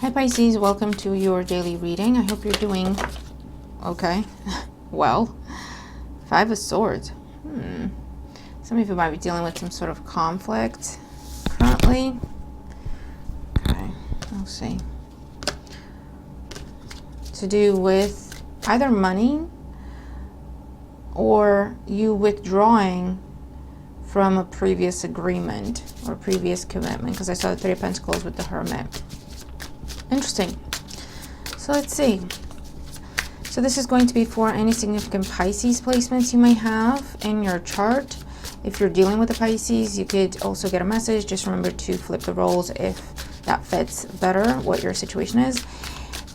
Hi Pisces, welcome to your daily reading. I hope you're doing okay. Well, Five of Swords. Some of you might be dealing with some sort of conflict currently. Okay, we'll see. To do with either money or you withdrawing from a previous agreement or previous commitment, because I saw the Three of Pentacles with the Hermit. Interesting. So let's see. So this is going to be for any significant Pisces placements you may have in your chart. If you're dealing with a Pisces, you could also get a message. Just remember to flip the roles if that fits better what your situation is.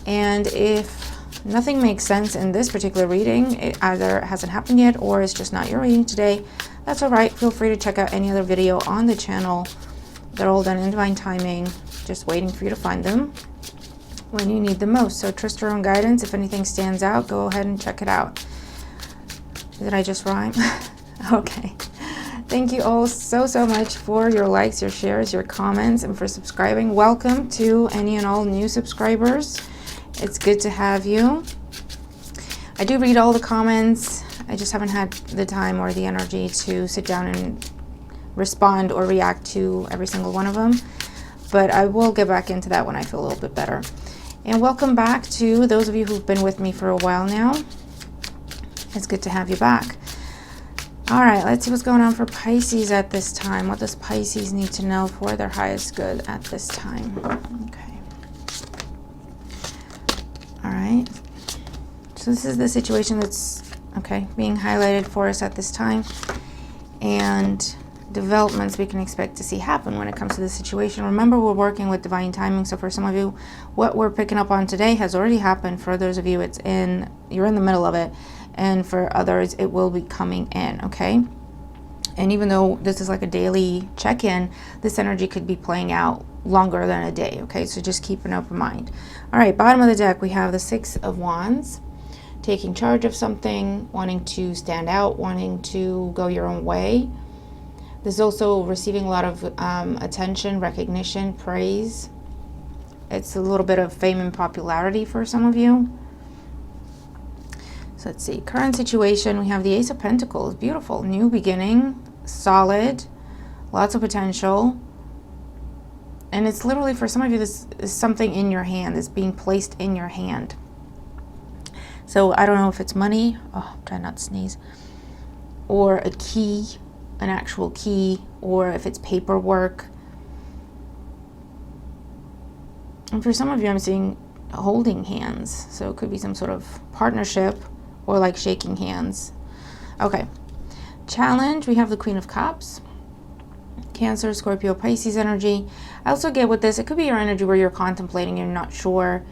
And if nothing makes sense in this particular reading, it either hasn't happened yet or it's just not your reading today, that's all right. Feel free to check out any other video on the channel. They're all done in divine timing, just waiting for you to find them when you need the most. So trust your own guidance. If anything stands out, go ahead and check it out. Did I just rhyme? Okay. Thank you all so much for your likes, your shares, your comments, and for subscribing. Welcome to any and all new subscribers. It's good to have you. I do read all the comments. I just haven't had the time or the energy to sit down and respond or react to every single one of them. But I will get back into that when I feel a little bit better. And welcome back to those of you who've been with me for a while now. It's good to have you back. All right, let's see what's going on for Pisces at this time. What does Pisces need to know for their highest good at this time? Okay. All right. So this is the situation that's, okay, being highlighted for us at this time. And developments we can expect to see happen when it comes to this situation. Remember, we're working with divine timing, so for some of you, what we're picking up on today has already happened. For those of you, you're in the middle of it, and for others, it will be coming in, okay? And even though this is like a daily check-in, this energy could be playing out longer than a day, okay? So just keep an open mind. All right, bottom of the deck, we have the Six of Wands, taking charge of something, wanting to stand out, wanting to go your own way. There's also receiving a lot of attention, recognition, praise. It's a little bit of fame and popularity for some of you. So let's see. Current situation, we have the Ace of Pentacles. Beautiful. New beginning. Solid. Lots of potential. And it's literally, for some of you, this is something in your hand. It's being placed in your hand. So I don't know if it's money. Oh, try not to sneeze. Or a key. An actual key, or if it's paperwork. And for some of you, I'm seeing holding hands, so it could be some sort of partnership or like shaking hands. Okay, challenge, we have the Queen of Cups, Cancer, Scorpio, Pisces energy. I also get with this, it could be your energy where you're contemplating, you're not sure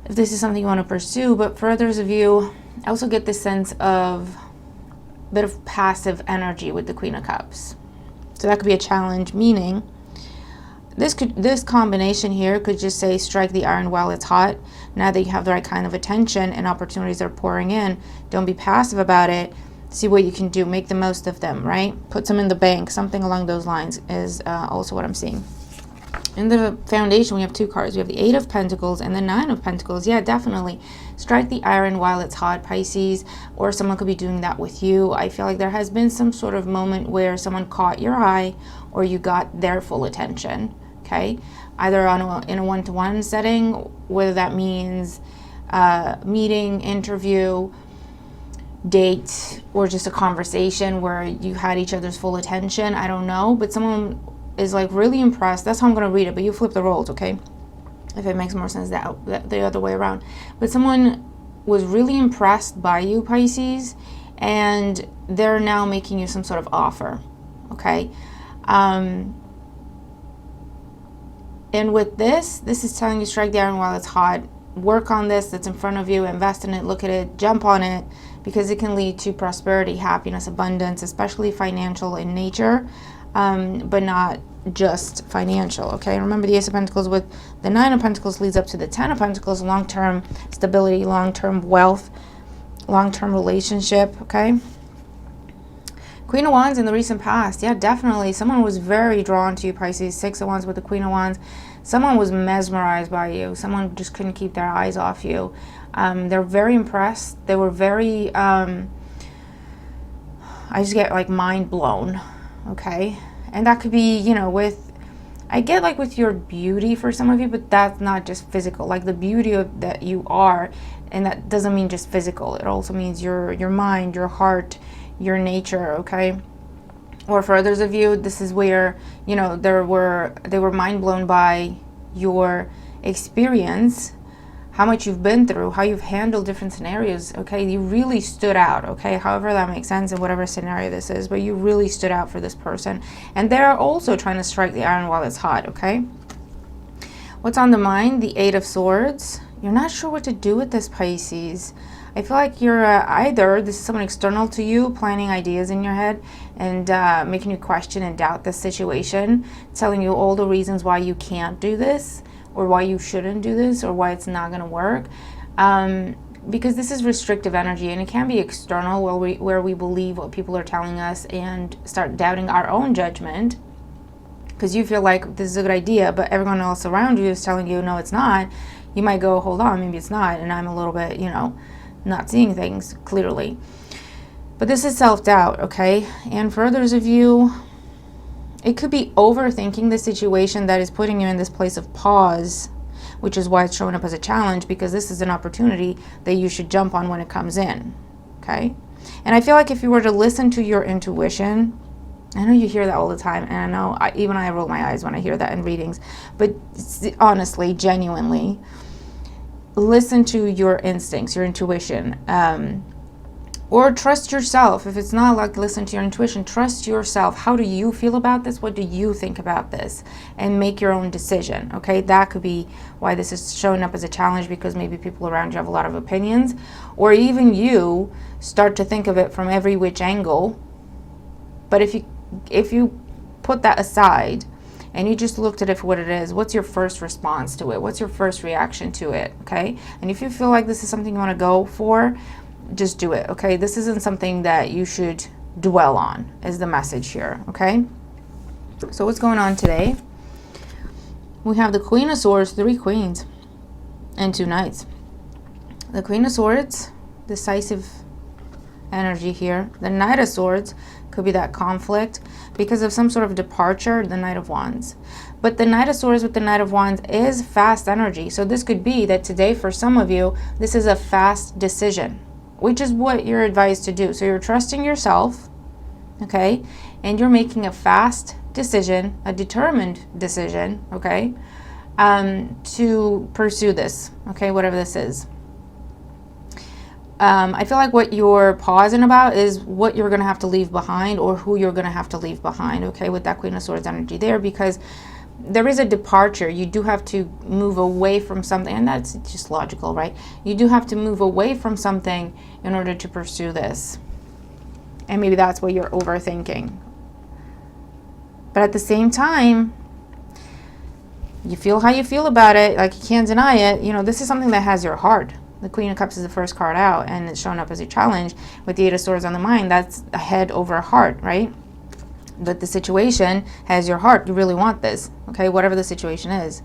if this is something you want to pursue, but for others of you, I also get this sense of bit of passive energy with the Queen of Cups. So that could be a challenge, meaning this combination here could just say strike the iron while it's hot. Now that you have the right kind of attention and opportunities are pouring in, don't be passive about it. See what you can do, make the most of them, right? Put some in the bank, something along those lines is also what I'm seeing. In the foundation, we have two cards. We have the Eight of Pentacles and the Nine of Pentacles. Yeah, definitely. Strike the iron while it's hot, Pisces, or someone could be doing that with you. I feel like there has been some sort of moment where someone caught your eye or you got their full attention, okay? Either in a one-to-one setting, whether that means meeting, interview, date, or just a conversation where you had each other's full attention. I don't know, but someone is like really impressed. That's how I'm going to read it, but you flip the roles, okay? If it makes more sense that the other way around. But someone was really impressed by you, Pisces, and they're now making you some sort of offer, okay? And with this is telling you strike the iron while it's hot. Work on this that's in front of you, invest in it, look at it, jump on it, because it can lead to prosperity, happiness, abundance, especially financial in nature, but not just financial, okay? Remember, the Ace of Pentacles with the Nine of Pentacles leads up to the Ten of Pentacles, long-term stability, long-term wealth, long-term relationship, okay? Queen of Wands in the recent past. Yeah, definitely. Someone was very drawn to you, Pisces. 6 of Wands with the Queen of Wands. Someone was mesmerized by you. Someone just couldn't keep their eyes off you. They're very impressed. They were very, I just get like mind blown, okay? And that could be, you know, I get like with your beauty for some of you, but that's not just physical. Like the beauty of that you are, and that doesn't mean just physical. It also means your mind, your heart, your nature, okay? Or for others of you, this is where, you know, they were mind blown by your experience, how much you've been through, how you've handled different scenarios, okay? You really stood out, okay? However that makes sense in whatever scenario this is, but you really stood out for this person. And they're also trying to strike the iron while it's hot, okay? What's on the mind? The 8 of Swords. You're not sure what to do with this, Pisces. I feel like you're either this is someone external to you, planning ideas in your head and making you question and doubt this situation, telling you all the reasons why you can't do this, or why you shouldn't do this, or why it's not going to work. Because this is restrictive energy, and it can be external where we believe what people are telling us and start doubting our own judgment. Because you feel like this is a good idea, but everyone else around you is telling you, no, it's not. You might go, hold on, maybe it's not. And I'm a little bit, you know, not seeing things clearly. But this is self-doubt, okay? And for others of you, it could be overthinking the situation that is putting you in this place of pause, which is why it's showing up as a challenge, because this is an opportunity that you should jump on when it comes in, okay? And I feel like if you were to listen to your intuition, I know you hear that all the time, and I know even I roll my eyes when I hear that in readings, but honestly, genuinely, listen to your instincts, your intuition, or trust yourself. If it's not like listen to your intuition, trust yourself. How do you feel about this? What do you think about this? And make your own decision, okay? That could be why this is showing up as a challenge, because maybe people around you have a lot of opinions, or even you start to think of it from every which angle. But if you put that aside and you just looked at it for what it is, what's your first response to it? What's your first reaction to it, okay? And if you feel like this is something you want to go for, just do it, okay? This isn't something that you should dwell on, is the message here, okay? So what's going on today? We have the Queen of Swords, 3 queens, and 2 knights. The Queen of Swords, decisive energy here. The Knight of Swords could be that conflict because of some sort of departure, the Knight of Wands. But the Knight of Swords with the Knight of Wands is fast energy. So this could be that today for some of you, this is a fast decision, which is what you're advised to do. So you're trusting yourself, okay? And you're making a fast decision, a determined decision, okay? To pursue this, okay? Whatever this is. I feel like what you're pausing about is what you're going to have to leave behind, or who you're going to have to leave behind, okay? With that Queen of Swords energy there, because there is a departure. You do have to move away from something, and that's just logical, right? You do have to move away from something in order to pursue this. And maybe that's what you're overthinking. But at the same time, you feel how you feel about it, like you can't deny it. You know, this is something that has your heart. The Queen of Cups is the first card out, and it's showing up as a challenge with the 8 of Swords on the mind. That's a head over heart, right? But the situation has your heart. You really want this, okay? Whatever the situation is.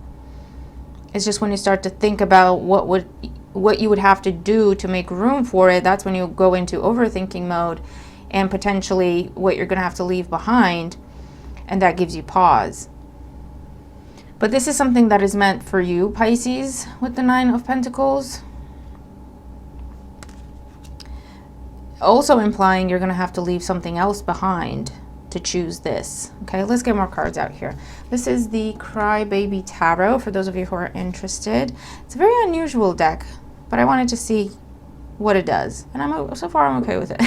It's just when you start to think about what you would have to do to make room for it, that's when you go into overthinking mode, and potentially what you're going to have to leave behind, and that gives you pause. But this is something that is meant for you, Pisces, with the 9 of Pentacles. Also implying you're going to have to leave something else behind to choose this. Okay, let's get more cards out here. This is the Crybaby Tarot, for those of you who are interested. It's a very unusual deck, but I wanted to see what it does. And so far I'm okay with it.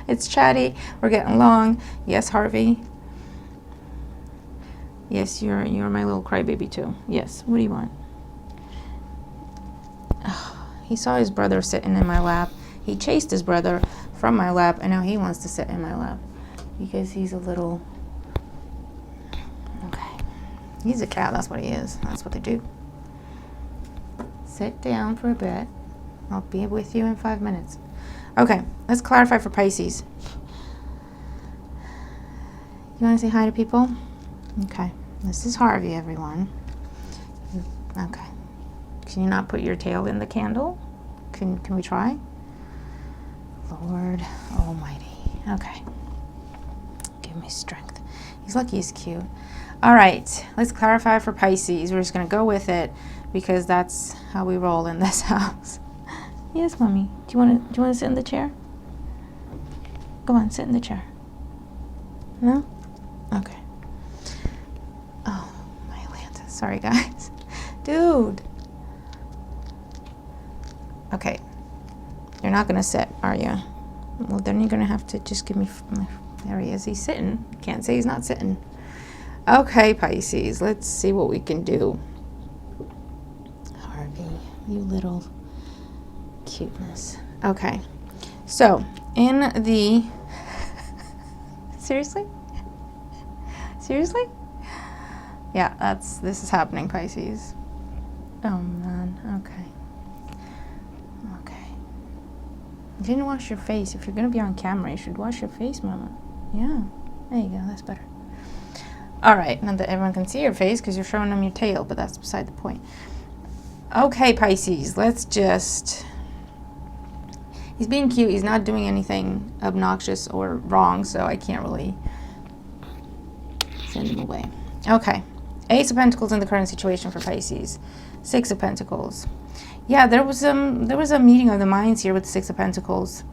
It's chatty. We're getting along. Yes, Harvey. Yes, you're my little crybaby too. Yes, what do you want? Oh, he saw his brother sitting in my lap. He chased his brother from my lap, and now he wants to sit in my lap because he's a little... Okay. He's a cat. That's what he is. That's what they do. Sit down for a bit. I'll be with you in 5 minutes. Okay, let's clarify for Pisces. You want to say hi to people? Okay. This is Harvey, everyone. Okay. Can you not put your tail in the candle? Can we try? Lord Almighty. Okay. Give me strength. He's lucky he's cute. All right. Let's clarify for Pisces. We're just going to go with it because that's how we roll in this house. Yes, Mommy. Do you want to sit in the chair? Go on, sit in the chair. No? Okay. Oh, my Atlanta. Sorry, guys. Dude. Okay. You're not going to sit, are you? Well, then you're going to have to just give me... There he is. He's sitting. Can't say he's not sitting. Okay, Pisces. Let's see what we can do. Harvey, you little cuteness. Okay. So, in the... Seriously? Seriously? Yeah, this is happening, Pisces. Oh, man. Okay. Okay. You didn't wash your face. If you're going to be on camera, you should wash your face, Mama. Yeah. There you go. That's better. All right. Not that everyone can see your face because you're showing them your tail, but that's beside the point. Okay, Pisces. Let's just... He's being cute. He's not doing anything obnoxious or wrong, so I can't really send him away. Okay. Ace of Pentacles in the current situation for Pisces. Six of Pentacles. Yeah, there was a meeting of the minds here with the Six of Pentacles.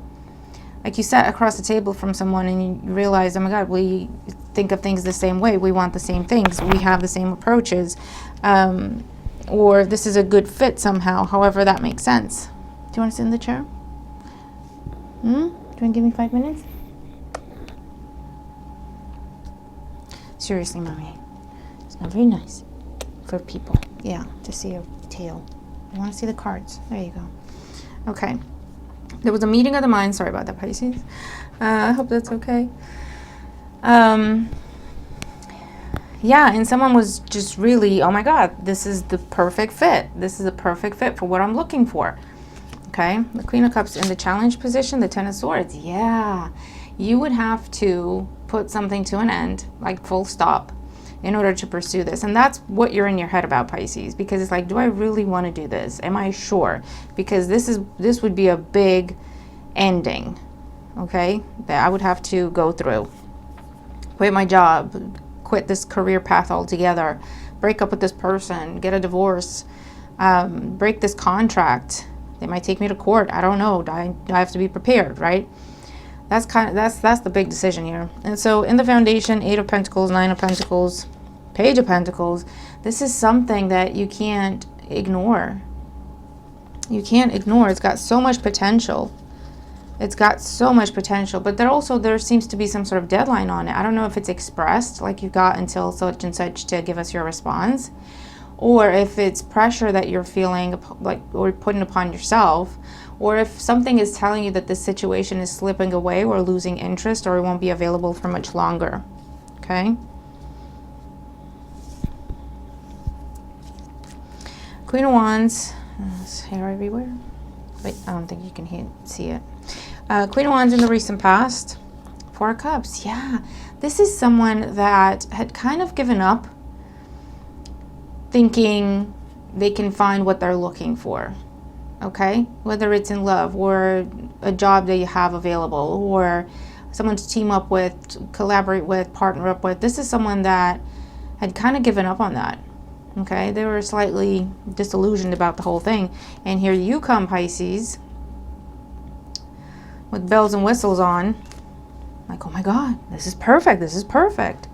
Like you sat across the table from someone and you realized, oh my God, we think of things the same way. We want the same things. We have the same approaches. Or this is a good fit somehow, however that makes sense. Do you want to sit in the chair? Do you want to give me 5 minutes? Seriously, Mommy. It's not very nice for people. Yeah, to see your tail. I want to see the cards. There you go. Okay. There was a meeting of the mind. Sorry about that, Pisces. I hope that's okay. Yeah, and someone was just really, oh my God, this is the perfect fit. This is a perfect fit for what I'm looking for. Okay, the Queen of Cups in the challenge position, the Ten of Swords. Yeah, you would have to put something to an end, like full stop, in order to pursue this. And that's what you're in your head about, Pisces, because it's like, do I really want to do this? Am I sure? Because this would be a big ending, okay, that I would have to go through. Quit my job, quit this career path altogether, break up with this person, get a divorce, break this contract. They might take me to court. I don't know. I have to be prepared, right? That's the big decision here. And so in the foundation, Eight of Pentacles, Nine of Pentacles, Page of Pentacles, this is something that you can't ignore. You can't ignore. It's got so much potential. It's got so much potential, but there seems to be some sort of deadline on it. I don't know if it's expressed, like you got until such and such to give us your response, or if it's pressure that you're feeling like or putting upon yourself, or if something is telling you that this situation is slipping away or losing interest or it won't be available for much longer. Okay? Queen of Wands. There's hair everywhere. Wait, I don't think you can see it. Queen of Wands in the recent past. Four of Cups. Yeah. This is someone that had kind of given up, thinking they can find what they're looking for, okay? Whether it's in love or a job that you have available or someone to team up with, collaborate with, partner up with. This is someone that had kind of given up on that, okay? They were slightly disillusioned about the whole thing. And here you come, Pisces, with bells and whistles on. Like, oh my God, this is perfect. This is perfect.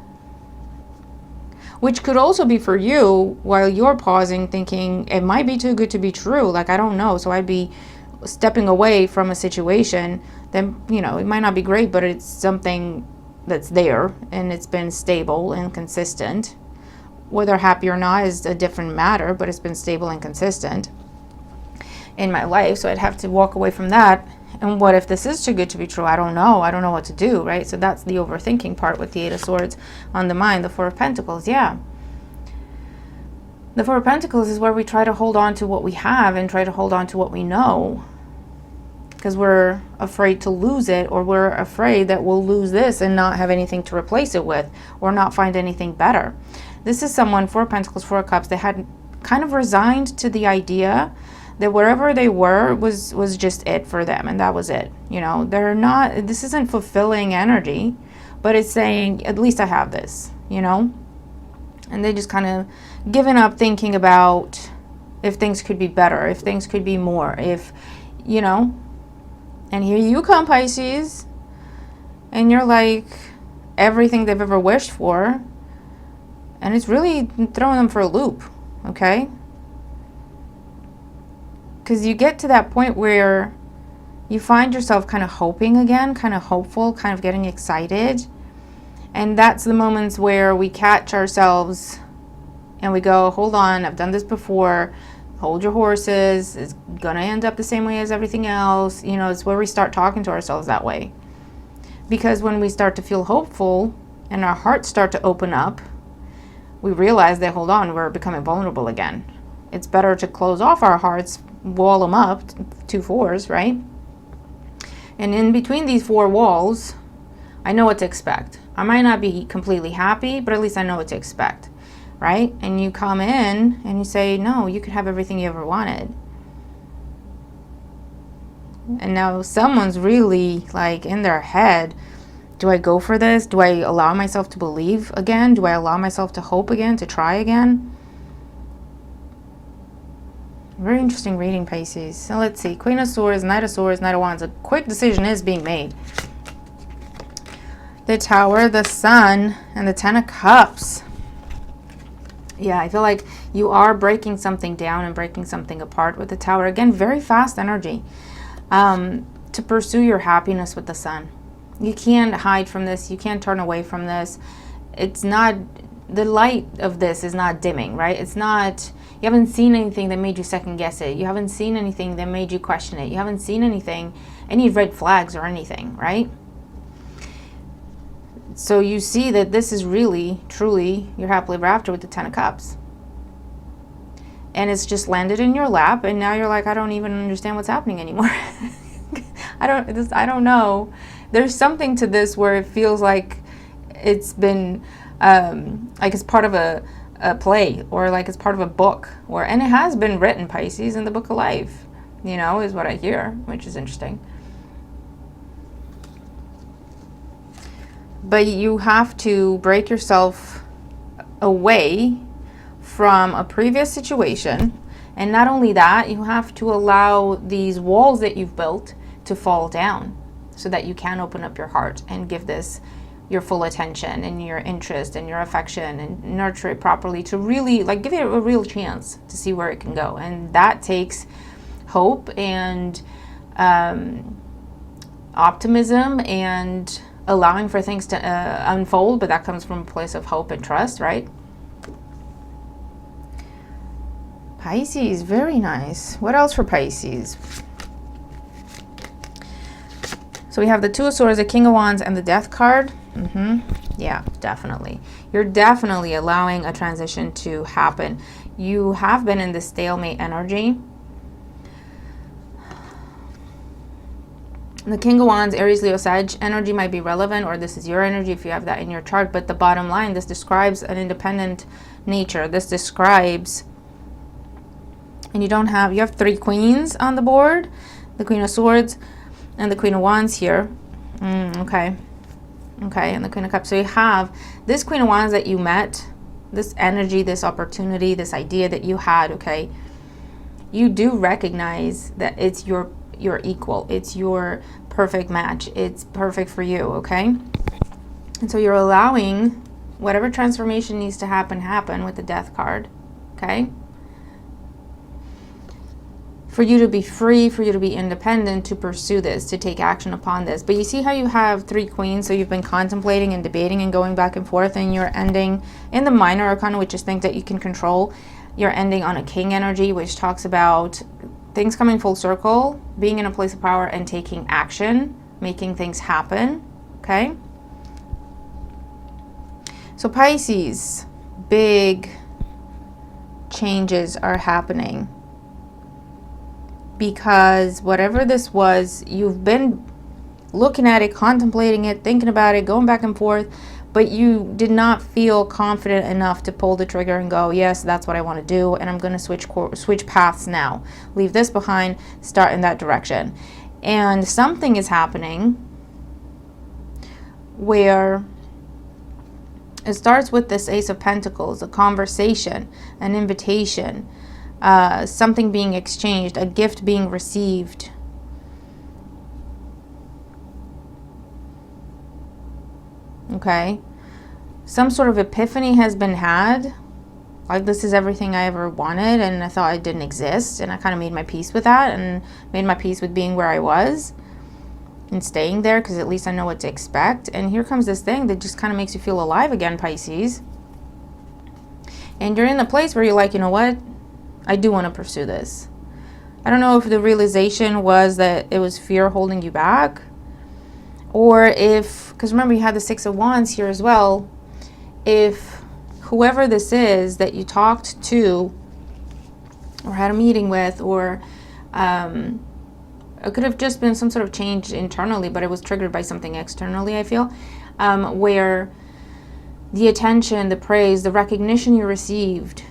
Which could also be for you while you're pausing, thinking it might be too good to be true. Like, I don't know. So I'd be stepping away from a situation that, you know, it might not be great, but it's something that's there and it's been stable and consistent. Whether happy or not is a different matter, but it's been stable and consistent in my life. So I'd have to walk away from that. And what if this is too good to be true? I don't know. I don't know what to do, right? So that's the overthinking part with the Eight of Swords on the mind. The Four of Pentacles, yeah. The Four of Pentacles is where we try to hold on to what we have and try to hold on to what we know. because we're afraid to lose it, or we're afraid that we'll lose this and not have anything to replace it with, or not find anything better. This is someone, Four of Pentacles, Four of Cups, they had kind of resigned to the idea that wherever they were was just it for them, and that was it. You know, they're not, this isn't fulfilling energy, but it's saying, at least I have this, you know? And they just kind of given up thinking about if things could be better, if things could be more, if, you know. And here you come, Pisces, and you're like everything they've ever wished for, and it's really throwing them for a loop, okay? Because you get to that point where you find yourself kind of hoping again, kind of hopeful, kind of getting excited. And that's the moments where we catch ourselves and we go, hold on, I've done this before. Hold your horses. It's going to end up the same way as everything else. You know, it's where we start talking to ourselves that way. Because when we start to feel hopeful and our hearts start to open up, we realize that, hold on, we're becoming vulnerable again. It's better to close off our hearts, wall them up, 2 4s, right? And in between these 4 walls, I know what to expect. I might not be completely happy, but at least I know what to expect, right? And you come in and you say, no, you could have everything you ever wanted. And now someone's really like in their head, do I go for this? Do I allow myself to believe again? Do I allow myself to hope again, to try again? Very interesting reading, Pisces. So let's see. Queen of Swords, Knight of Swords, Knight of Wands. A quick decision is being made. The Tower, the Sun, and the Ten of Cups. Yeah, I feel like you are breaking something down and breaking something apart with the Tower. Again, very fast energy. To pursue your happiness with the Sun. You can't hide from this. You can't turn away from this. It's not, the light of this is not dimming, right? It's not, you haven't seen anything that made you second guess it. You haven't seen anything that made you question it. You haven't seen anything, any red flags or anything, right? So you see that this is really, truly, you're happily ever after with the Ten of Cups. And it's just landed in your lap, and now you're like, I don't even understand what's happening anymore. I don't know. There's something to this where it feels like it's been, like it's part of a play, or like it's part of a book, and it has been written, Pisces, in the Book of Life, you know, is what I hear, which is interesting. But you have to break yourself away from a previous situation. And not only that, you have to allow these walls that you've built to fall down so that you can open up your heart and give this your full attention and your interest and your affection and nurture it properly to really like give it a real chance to see where it can go. And that takes hope and optimism and allowing for things to unfold, but that comes from a place of hope and trust, right? Pisces, very nice. What else for Pisces? So we have the Two of Swords, the King of Wands, and the Death card. Yeah, definitely. You're definitely allowing a transition to happen. You have been in this stalemate energy. The King of Wands, Aries, Leo, Sag energy might be relevant, or this is your energy if you have that in your chart. But the bottom line, this describes an independent nature. This describes, and you have 3 queens on the board. The Queen of Swords and the Queen of Wands here. Okay, and the Queen of Cups. So you have this Queen of Wands that you met, this energy, this opportunity, this idea that you had, okay? You do recognize that it's your equal, it's your perfect match, it's perfect for you, okay? And so you're allowing whatever transformation needs to happen with the Death card, okay? For you to be free, for you to be independent, to pursue this, to take action upon this. But you see how you have 3 queens, so you've been contemplating and debating and going back and forth, and you're ending in the minor arcana, which is things that you can control. You're ending on a King energy, which talks about things coming full circle, being in a place of power and taking action, making things happen, okay? So Pisces, big changes are happening. because whatever this was, you've been looking at it, contemplating it, thinking about it, going back and forth, but you did not feel confident enough to pull the trigger and go, yes, that's what I want to do, and I'm going to switch paths now. Leave this behind, start in that direction. And something is happening where it starts with this Ace of Pentacles, a conversation, an invitation, something being exchanged, a gift being received. Okay, some sort of epiphany has been had, like this is everything I ever wanted and I thought it didn't exist, and I kind of made my peace with that and made my peace with being where I was and staying there, because at least I know what to expect. And here comes this thing that just kind of makes you feel alive again, Pisces. And you're in the place where you're like, you know what, I do want to pursue this. I don't know if the realization was that it was fear holding you back, or if, because remember you had the Six of Wands here as well, if whoever this is that you talked to or had a meeting with, or it could have just been some sort of change internally, but it was triggered by something externally, I feel, where the attention, the praise, the recognition you received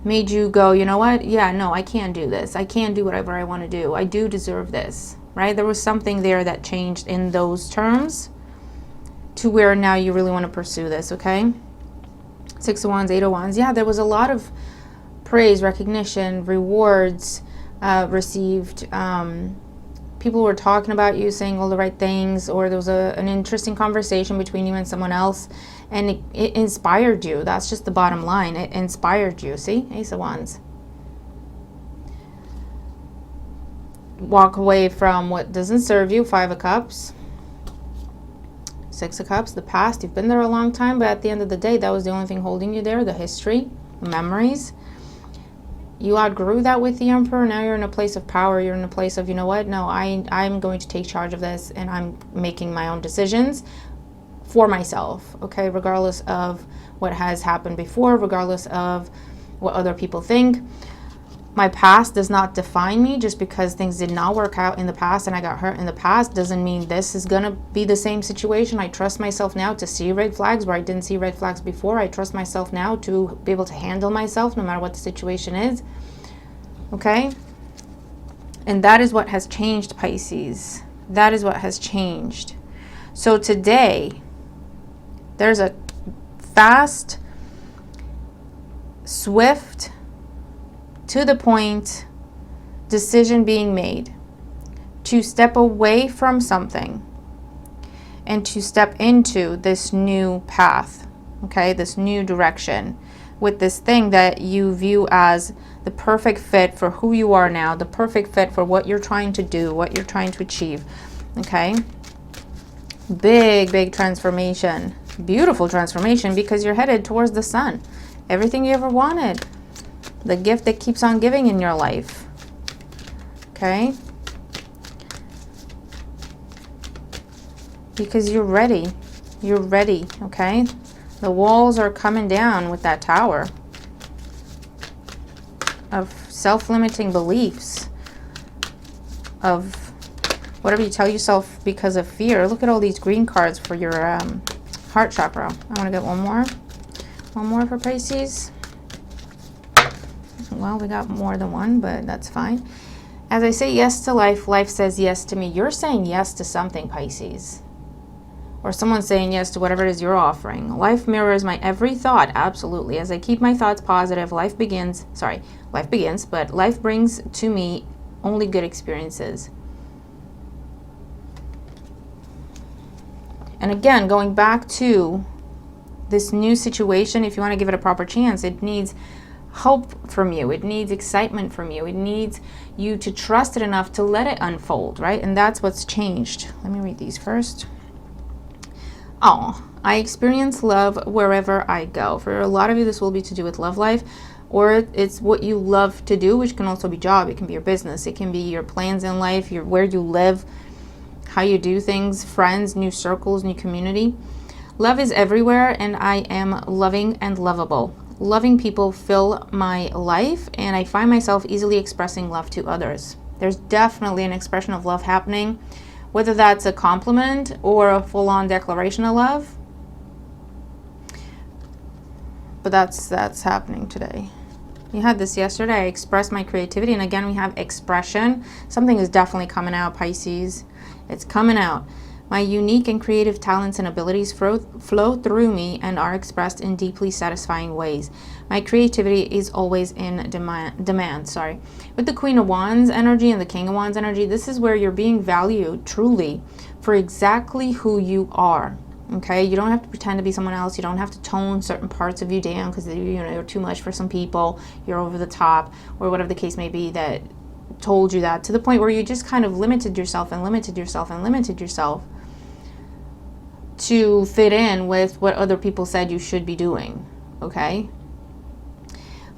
made you go, you know what, yeah, no, I can do this. I can do whatever I want to do. I do deserve this, right? There was something there that changed in those terms to where now you really want to pursue this, okay? Six of Wands, Eight of Wands. Yeah, there was a lot of praise, recognition, rewards received. People were talking about you, saying all the right things, or there was an interesting conversation between you and someone else, and it inspired you. That's just the bottom line. It inspired you. See? Ace of Wands. Walk away from what doesn't serve you. Five of Cups. Six of Cups, the past. You've been there a long time, but at the end of the day, that was the only thing holding you there, the history, the memories. You outgrew that with the Emperor. Now you're in a place of power. You're in a place of, you know what, no, I'm going to take charge of this, and I'm making my own decisions for myself, okay, regardless of what has happened before, regardless of what other people think. My past does not define me. Just because things did not work out in the past and I got hurt in the past doesn't mean this is going to be the same situation. I trust myself now to see red flags where I didn't see red flags before. I trust myself now to be able to handle myself no matter what the situation is. Okay? And that is what has changed, Pisces. That is what has changed. So today, there's a fast, swift, to the point decision being made to step away from something and to step into this new path, okay, this new direction with this thing that you view as the perfect fit for who you are now, the perfect fit for what you're trying to do, what you're trying to achieve, okay? Big transformation, beautiful transformation, because you're headed towards the sun. Everything you ever wanted. The gift that keeps on giving in your life. Okay? Because you're ready. You're ready, okay? The walls are coming down with that Tower of self-limiting beliefs, of whatever you tell yourself because of fear. Look at all these green cards for your heart chakra. I want to get one more. One more for Pisces. Well, we got more than one, but that's fine. As I say yes to life, life says yes to me. You're saying yes to something, Pisces. Or someone's saying yes to whatever it is you're offering. Life mirrors my every thought, absolutely. As I keep my thoughts positive, life begins, but life brings to me only good experiences. And again, going back to this new situation, if you want to give it a proper chance, it needs hope from you. It needs excitement from you. It needs you to trust it enough to let it unfold, right? And that's what's changed. Let me read these first. Oh, I experience love wherever I go. For a lot of you, this will be to do with love life, or it's what you love to do, which can also be job. It can be your business. It can be your plans in life, where you live, how you do things, friends, new circles, new community. Love is everywhere, and I am loving and lovable. Loving people fill my life, and I find myself easily expressing love to others. There's definitely an expression of love happening, whether that's a compliment or a full-on declaration of love. But that's happening today. You had this yesterday. I expressed my creativity, and again we have expression. Something is definitely coming out, Pisces. It's coming out. My unique and creative talents and abilities flow through me and are expressed in deeply satisfying ways. My creativity is always in demand. Sorry. With the Queen of Wands energy and the King of Wands energy, this is where you're being valued truly for exactly who you are. Okay, you don't have to pretend to be someone else. You don't have to tone certain parts of you down because you're too much for some people. You're over the top, or whatever the case may be that told you that, to the point where you just kind of limited yourself and limited yourself and limited yourself to fit in with what other people said you should be doing. Okay,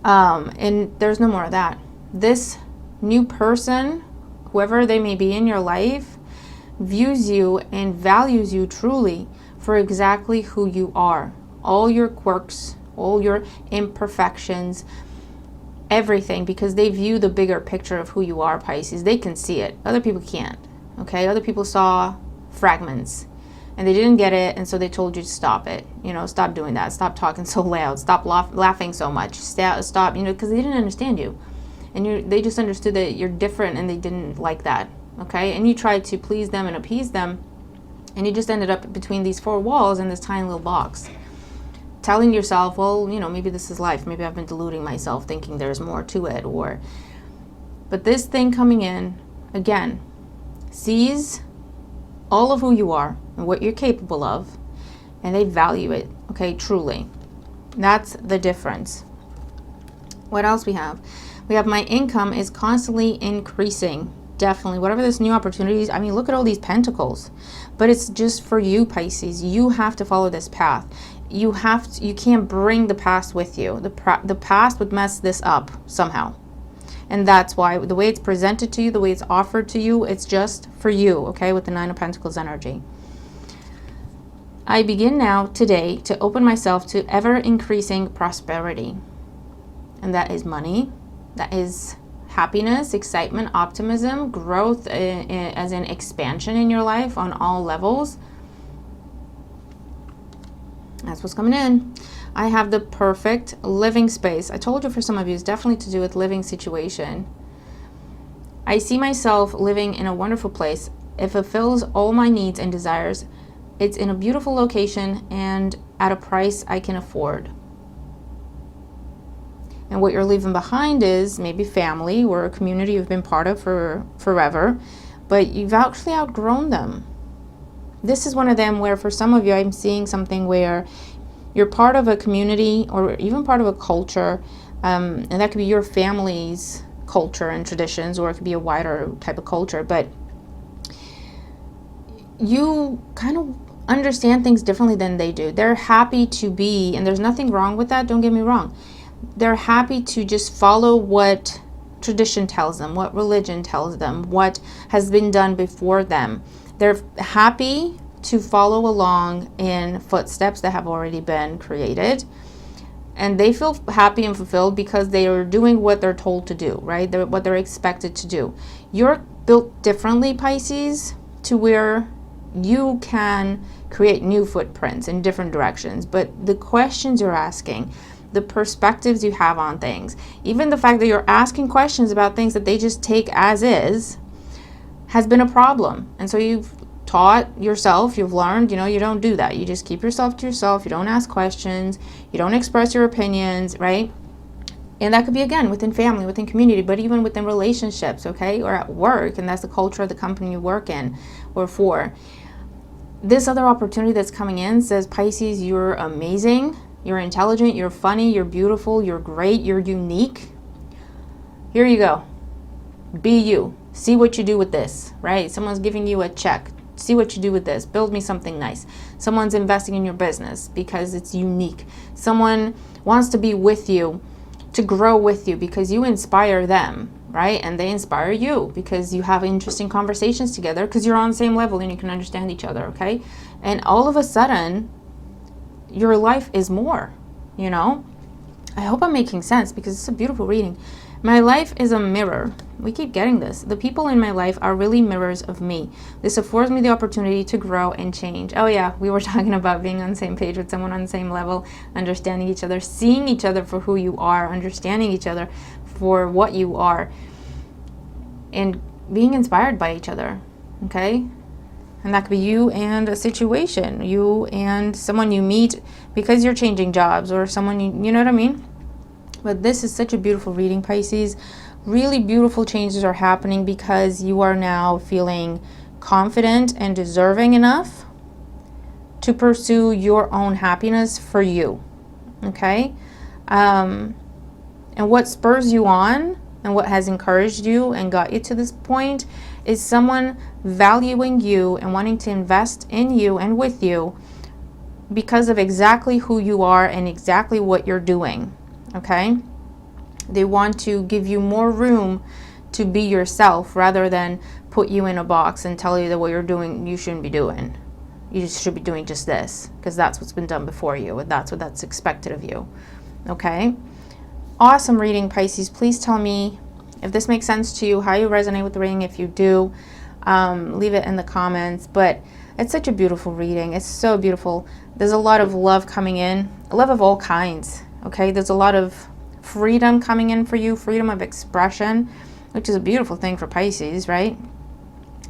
and there's no more of that. This new person, whoever they may be in your life, views you and values you truly for exactly who you are. All your quirks, all your imperfections, everything, because they view the bigger picture of who you are, Pisces. They can see it. Other people can't. Okay? Other people saw fragments and they didn't get it, and so they told you to stop it. Stop doing that. Stop talking so loud. Stop laughing so much. Stop, because they didn't understand you. And they just understood that you're different, and they didn't like that. Okay? And you tried to please them and appease them, and you just ended up between these four walls in this tiny little box, telling yourself, well, maybe this is life. Maybe I've been deluding myself, thinking there's more to it. But this thing coming in, again, sees all of who you are and what you're capable of, and they value it, okay, truly. That's the difference. What else we have? We have my income is constantly increasing. Definitely. Whatever this new opportunities, look at all these pentacles. But it's just for you, Pisces. You have to follow this path. You can't bring the past with you. The past would mess this up somehow. And that's why the way it's presented to you, the way it's offered to you, it's just for you, okay, with the Nine of Pentacles energy. I begin now, today, to open myself to ever-increasing prosperity. And that is money. That is happiness, excitement, optimism, growth, as in expansion in your life on all levels. That's what's coming in. I have the perfect living space. I told you for some of you, it's definitely to do with living situation. I see myself living in a wonderful place. It fulfills all my needs and desires. It's in a beautiful location and at a price I can afford. And what you're leaving behind is maybe family or a community you've been part of for forever, but you've actually outgrown them. This is one of them where for some of you, I'm seeing something where you're part of a community or even part of a culture, and that could be your family's culture and traditions, or it could be a wider type of culture, but you kind of understand things differently than they do. They're happy to be, and there's nothing wrong with that, don't get me wrong. They're happy to just follow what tradition tells them, what religion tells them, what has been done before them. They're happy to follow along in footsteps that have already been created. And they feel happy and fulfilled because they are doing what they're told to do, right? What they're expected to do. You're built differently, Pisces, to where you can create new footprints in different directions. But the questions you're asking, the perspectives you have on things, even the fact that you're asking questions about things that they just take as is, has been a problem. And so you've taught yourself, you've learned, you don't do that. You just keep yourself to yourself. You don't ask questions. You don't express your opinions, right? And that could be, again, within family, within community, but even within relationships, okay? Or at work, and that's the culture of the company you work in or for. This other opportunity that's coming in says, Pisces, you're amazing. You're intelligent. You're funny. You're beautiful. You're great. You're unique. Here you go. Be you. See what you do with this, right? Someone's giving you a check. See what you do with this. Build me something nice. Someone's investing in your business because it's unique. Someone wants to be with you, to grow with you because you inspire them, right? And they inspire you because you have interesting conversations together because you're on the same level and you can understand each other, okay? And all of a sudden, your life is more, I hope I'm making sense because it's a beautiful reading. My life is a mirror. We keep getting this. The people in my life are really mirrors of me. This affords me the opportunity to grow and change. Oh yeah, we were talking about being on the same page with someone on the same level, understanding each other, seeing each other for who you are, understanding each other for what you are, and being inspired by each other, okay? And that could be you and a situation, you and someone you meet because you're changing jobs, or someone you know what I mean? But this is such a beautiful reading, Pisces. Really beautiful changes are happening because you are now feeling confident and deserving enough to pursue your own happiness for you, okay? And what spurs you on and what has encouraged you and got you to this point is someone valuing you and wanting to invest in you and with you because of exactly who you are and exactly what you're doing. Okay? They want to give you more room to be yourself rather than put you in a box and tell you that what you're doing you shouldn't be doing. You just should be doing just this because that's what's been done before you, and that's expected of you. Okay? Awesome reading, Pisces. Please tell me if this makes sense to you, how you resonate with the reading. If you do, leave it in the comments. But it's such a beautiful reading. It's so beautiful. There's a lot of love coming in, love of all kinds. Okay, there's a lot of freedom coming in for you, freedom of expression, which is a beautiful thing for Pisces, right?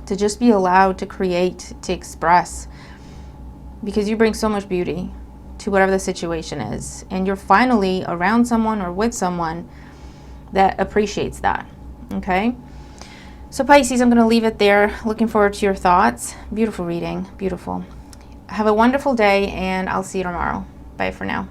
To just be allowed to create, to express, because you bring so much beauty to whatever the situation is. And you're finally around someone or with someone that appreciates that, okay? So Pisces, I'm going to leave it there. Looking forward to your thoughts. Beautiful reading, beautiful. Have a wonderful day, and I'll see you tomorrow. Bye for now.